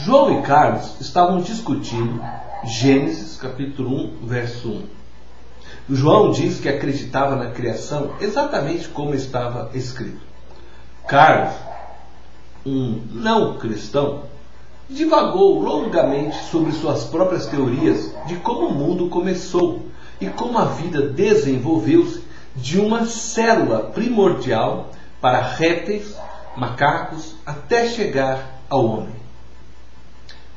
João e Carlos estavam discutindo Gênesis capítulo 1, verso 1. João diz que acreditava na criação exatamente como estava escrito. Carlos, um não cristão, divagou longamente sobre suas próprias teorias de como o mundo começou e como a vida desenvolveu-se de uma célula primordial para répteis, macacos, até chegar ao homem.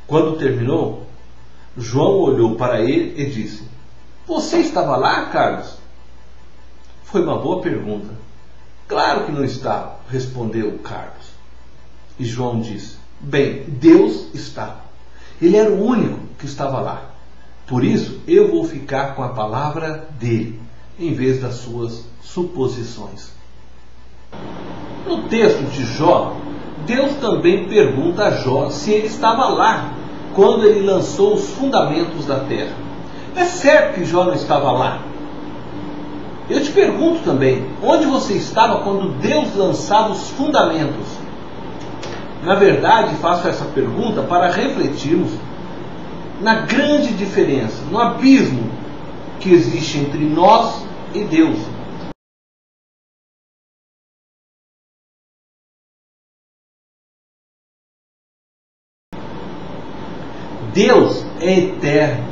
Quando terminou, João olhou para ele e disse: "Você estava lá, Carlos?" Foi uma boa pergunta. "Claro que não estava", respondeu Carlos. E João disse: "Bem, Deus estava. Ele era o único que estava lá. Por isso, eu vou ficar com a palavra dele, em vez das suas suposições." No texto de Jó, Deus também pergunta a Jó se ele estava lá quando ele lançou os fundamentos da terra. É certo que Jó não estava lá? Eu te pergunto também, onde você estava quando Deus lançava os fundamentos? Na verdade, faço essa pergunta para refletirmos na grande diferença, no abismo que existe entre nós e Deus. Deus é eterno,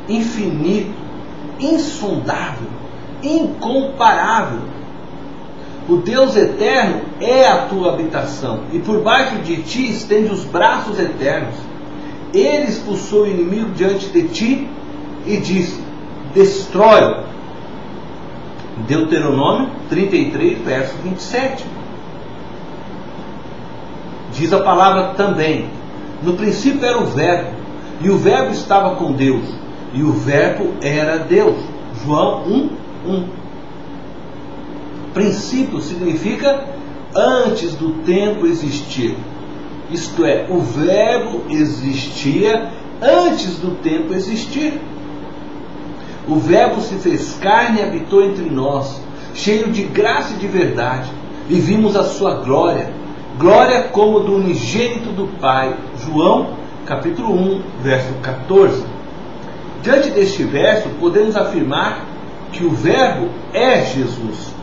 infinito, insondável, incomparável. O Deus eterno é a tua habitação e por baixo de ti estende os braços eternos. Ele expulsou o inimigo diante de ti e disse: "Destrói-o." Deuteronômio 33, verso 27. Diz a palavra também: "No princípio era o Verbo, e o Verbo estava com Deus, e o Verbo era Deus." João 1:1. Princípio significa antes do tempo existir. Isto é, o Verbo existia antes do tempo existir. O Verbo se fez carne e habitou entre nós, cheio de graça e de verdade, e vimos a sua glória, glória como do unigênito do Pai. João capítulo 1, verso 14. Diante deste verso, podemos afirmar que o Verbo é Jesus.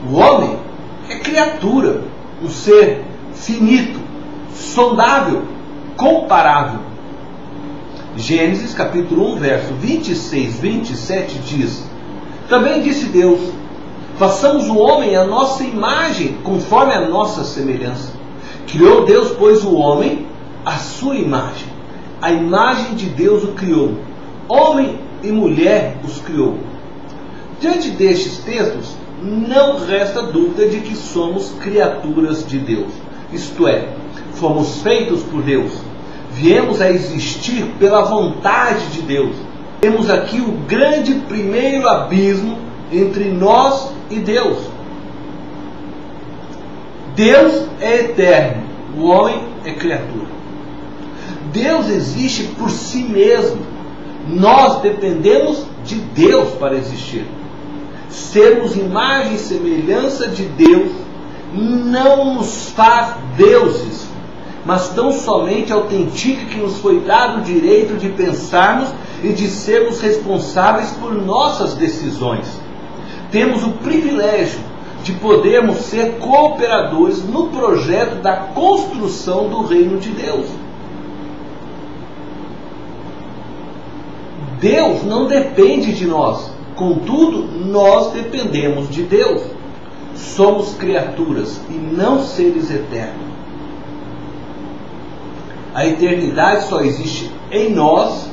O homem é criatura, um ser finito, sondável, comparável. Gênesis capítulo 1, verso 26, 27 diz: "Também disse Deus: façamos o homem à nossa imagem, conforme a nossa semelhança. Criou Deus, pois, o homem à sua imagem. A imagem de Deus o criou. Homem e mulher os criou." Diante destes textos, não resta dúvida de que somos criaturas de Deus. Isto é, fomos feitos por Deus. Viemos a existir pela vontade de Deus. Temos aqui o grande primeiro abismo entre nós e Deus. Deus é eterno, o homem é criatura. Deus existe por si mesmo. Nós dependemos de Deus para existir. Sermos imagem e semelhança de Deus não nos faz deuses, mas tão somente autentica que nos foi dado o direito de pensarmos e de sermos responsáveis por nossas decisões. Temos o privilégio de podermos ser cooperadores no projeto da construção do reino de Deus. Deus não depende de nós, contudo, nós dependemos de Deus. Somos criaturas e não seres eternos. A eternidade só existe em nós,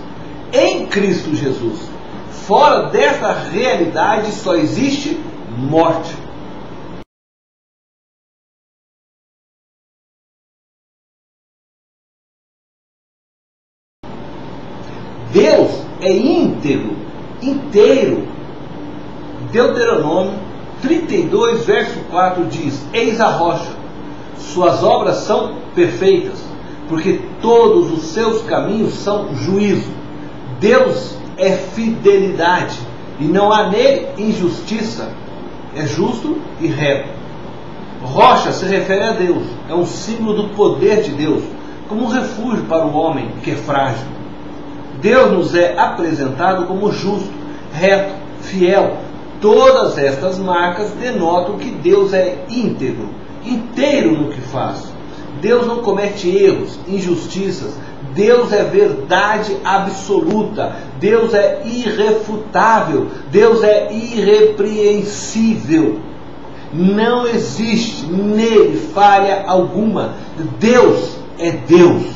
em Cristo Jesus. Fora dessa realidade só existe morte. Deus é íntegro, inteiro. Deuteronômio 32, verso 4 diz: "Eis a rocha, suas obras são perfeitas, porque todos os seus caminhos são juízo." Deus é fidelidade, e não há nele injustiça. É justo e reto. Rocha se refere a Deus, é um símbolo do poder de Deus, como um refúgio para o homem que é frágil. Deus nos é apresentado como justo, reto, fiel. Todas estas marcas denotam que Deus é íntegro, inteiro no que faz. Deus não comete erros, injustiças. Deus é verdade absoluta. Deus é irrefutável. Deus é irrepreensível. Não existe nele falha alguma. Deus é Deus.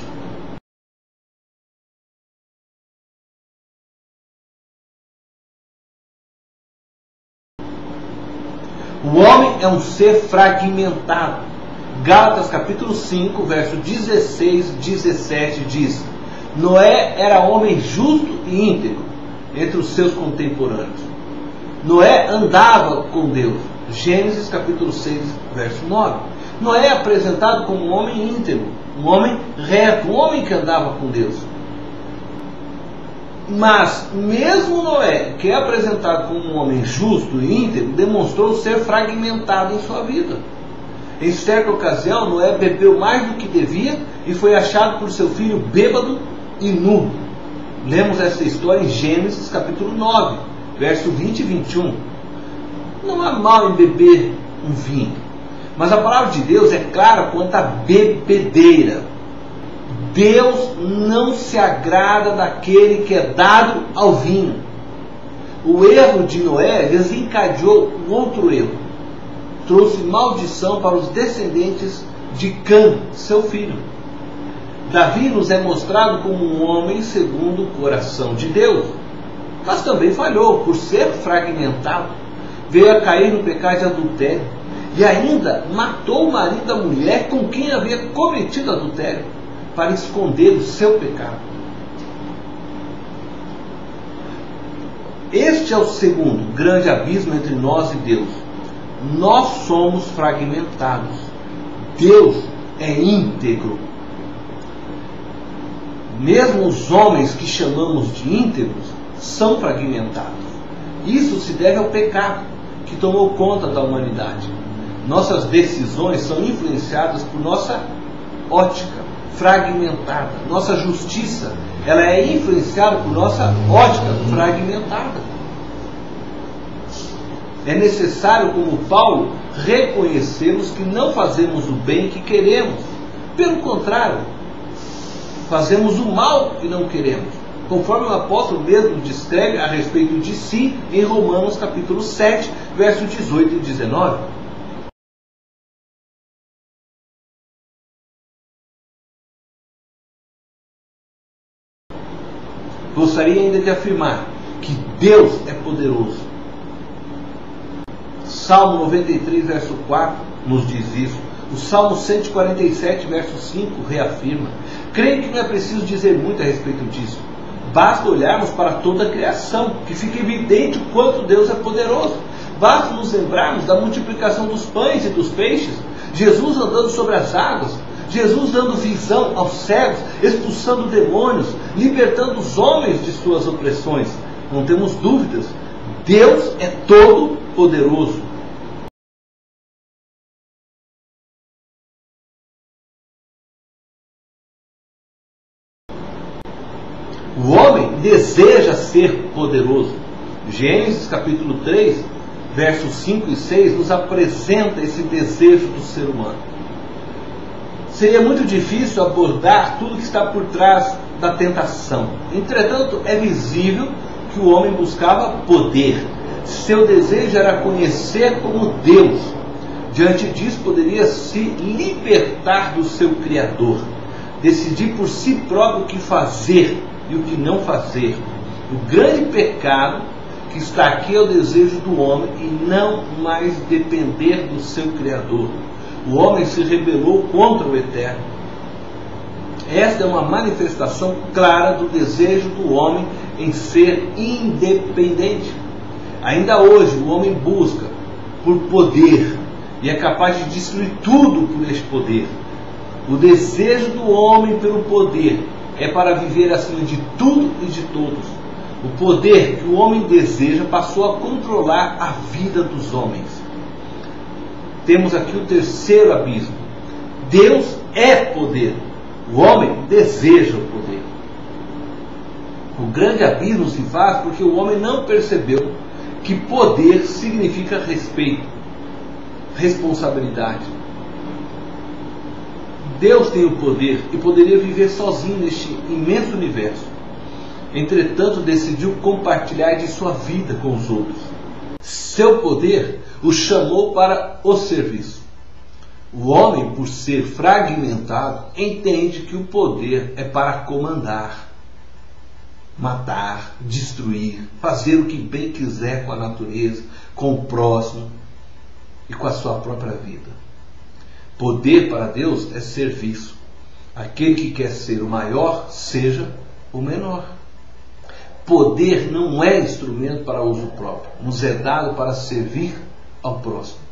O homem é um ser fragmentado. Gálatas capítulo 5, verso 16, 17 diz: Noé era homem justo e íntegro entre os seus contemporâneos. Noé andava com Deus. Gênesis capítulo 6, verso 9. Noé é apresentado como um homem íntegro, um homem reto, um homem que andava com Deus. Mas, mesmo Noé, que é apresentado como um homem justo e íntegro, demonstrou ser fragmentado em sua vida. Em certa ocasião, Noé bebeu mais do que devia e foi achado por seu filho bêbado e nu. Lemos essa história em Gênesis capítulo 9, verso 20 e 21. Não há mal em beber um vinho, mas a palavra de Deus é clara quanto à bebedeira. Deus não se agrada daquele que é dado ao vinho. O erro de Noé desencadeou um outro erro. Trouxe maldição para os descendentes de Cã, seu filho. Davi nos é mostrado como um homem segundo o coração de Deus, mas também falhou por ser fragmentado. Veio a cair no pecado de adultério e ainda matou o marido da mulher com quem havia cometido adultério, para esconder o seu pecado. Este é o segundo grande abismo entre nós e Deus. Nós somos fragmentados. Deus é íntegro. Mesmo os homens que chamamos de íntegros são fragmentados. Isso se deve ao pecado que tomou conta da humanidade. Nossas decisões são influenciadas por nossa ótica fragmentada. Nossa justiça, ela é influenciada por nossa ótica fragmentada. É necessário, como Paulo, reconhecermos que não fazemos o bem que queremos. Pelo contrário, fazemos o mal que não queremos. Conforme o apóstolo mesmo descreve a respeito de si em Romanos capítulo 7, versos 18 e 19. Gostaria ainda de afirmar que Deus é poderoso. Salmo 93, verso 4 nos diz isso. O Salmo 147, verso 5 reafirma. Creio que não é preciso dizer muito a respeito disso. Basta olharmos para toda a criação, que fica evidente o quanto Deus é poderoso. Basta nos lembrarmos da multiplicação dos pães e dos peixes, Jesus andando sobre as águas, Jesus dando visão aos cegos, expulsando demônios, libertando os homens de suas opressões. Não temos dúvidas, Deus é todo poderoso. O homem deseja ser poderoso. Gênesis capítulo 3, versos 5 e 6 nos apresenta esse desejo do ser humano. Seria muito difícil abordar tudo que está por trás da tentação. Entretanto, é visível que o homem buscava poder. Seu desejo era conhecer como Deus. Diante disso, poderia se libertar do seu Criador. Decidir por si próprio o que fazer e o que não fazer. O grande pecado que está aqui é o desejo do homem e não mais depender do seu Criador. O homem se rebelou contra o Eterno. Esta é uma manifestação clara do desejo do homem em ser independente. Ainda hoje o homem busca por poder e é capaz de destruir tudo por este poder. O desejo do homem pelo poder é para viver acima de tudo e de todos. O poder que o homem deseja passou a controlar a vida dos homens. Temos aqui o terceiro abismo. Deus é poder. O homem deseja o poder. O grande abismo se faz porque o homem não percebeu que poder significa respeito, responsabilidade. Deus tem o poder e poderia viver sozinho neste imenso universo. Entretanto, decidiu compartilhar de sua vida com os outros. Seu poder o chamou para o serviço. O homem, por ser fragmentado, entende que o poder é para comandar, matar, destruir, fazer o que bem quiser com a natureza, com o próximo e com a sua própria vida. Poder para Deus é serviço. Aquele que quer ser o maior, seja o menor. Poder não é instrumento para uso próprio, nos é dado para servir ao próximo.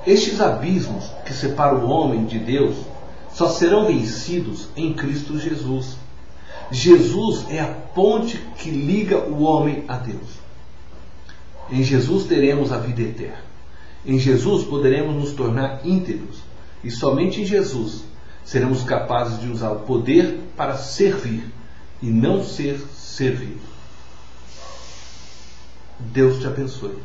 Estes abismos que separam o homem de Deus só serão vencidos em Cristo Jesus. Jesus é a ponte que liga o homem a Deus. Em Jesus teremos a vida eterna. Em Jesus poderemos nos tornar íntegros. E somente em Jesus seremos capazes de usar o poder para servir e não ser servido. Deus te abençoe.